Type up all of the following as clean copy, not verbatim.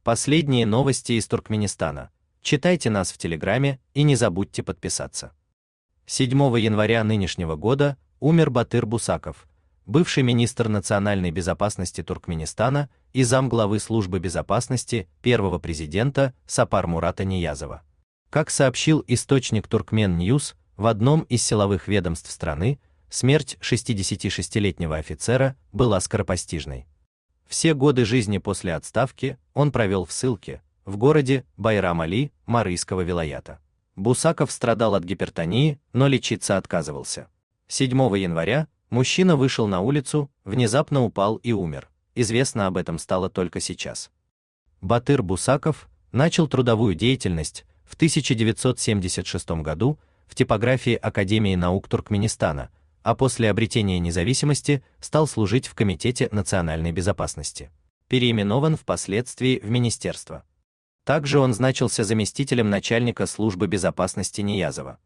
Последние новости из Туркменистана. Читайте нас в Телеграме и не забудьте подписаться. 7 января нынешнего года умер Батыр Бусаков, бывший министр национальной безопасности Туркменистана и замглавы службы безопасности первого президента Сапар-Мурата Ниязова. Как сообщил источник Turkmen News, в одном из силовых ведомств страны смерть 66-летнего офицера была скоропостижной. Все годы жизни после отставки он провел в ссылке в городе Байрам-Али Марийского вилаята. Бусаков страдал от гипертонии, но лечиться отказывался. 7 января мужчина вышел на улицу, внезапно упал и умер. Известно об этом стало только сейчас. Батыр Бусаков начал трудовую деятельность в 1976 году в типографии Академии наук Туркменистана, а после обретения независимости стал служить в Комитете национальной безопасности. Переименован впоследствии в министерство. Также он значился заместителем начальника службы безопасности Ниязова.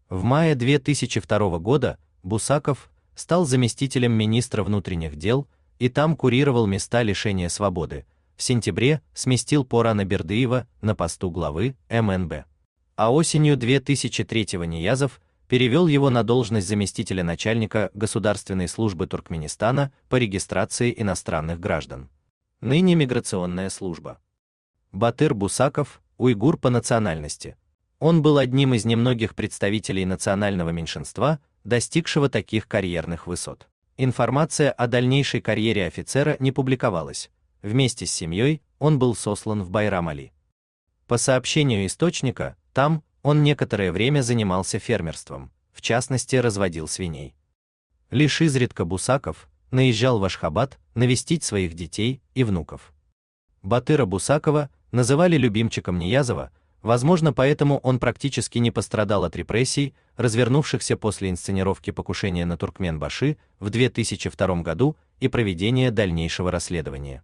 В мае 2002 года Бусаков стал заместителем министра внутренних дел и там курировал места лишения свободы. В сентябре сместил Порана Бердыева на посту главы МНБ. А осенью 2003-го Ниязов перевел его на должность заместителя начальника Государственной службы Туркменистана по регистрации иностранных граждан. Ныне миграционная служба. Батыр Бусаков – уйгур по национальности. Он был одним из немногих представителей национального меньшинства, достигшего таких карьерных высот. Информация о дальнейшей карьере офицера не публиковалась. Вместе с семьей он был сослан в Байрам-Али. По сообщению источника, там он некоторое время занимался фермерством, в частности разводил свиней. Лишь изредка Бусаков наезжал в Ашхабад навестить своих детей и внуков. Батыра Бусакова называли любимчиком Ниязова, возможно, поэтому он практически не пострадал от репрессий, развернувшихся после инсценировки покушения на Туркменбаши в 2002 году и проведения дальнейшего расследования.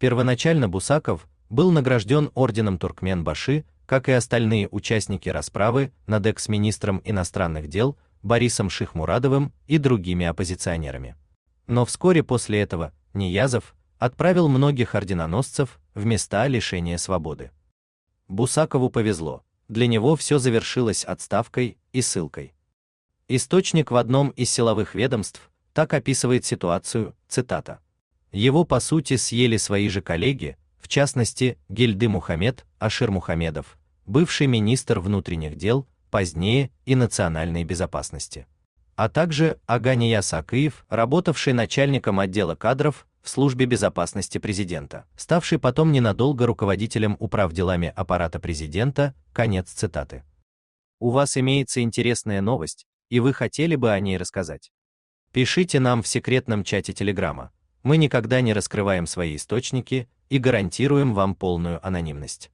Первоначально Бусаков был награжден орденом Туркменбаши, как и остальные участники расправы над экс-министром иностранных дел Борисом Шихмурадовым и другими оппозиционерами. Но вскоре после этого Ниязов отправил многих орденоносцев в места лишения свободы. Бусакову повезло, для него все завершилось отставкой и ссылкой. Источник в одном из силовых ведомств так описывает ситуацию, цитата: «Его по сути съели свои же коллеги, в частности, Гильды Мухаммед Ашир Мухамедов, бывший министр внутренних дел, позднее и национальной безопасности, а также Ага Нияз Акыев, работавший начальником отдела кадров в службе безопасности президента, ставший потом ненадолго руководителем управделами аппарата президента». Конец цитаты. У вас имеется интересная новость, и вы хотели бы о ней рассказать? Пишите нам в секретном чате Телеграма. Мы никогда не раскрываем свои источники и гарантируем вам полную анонимность.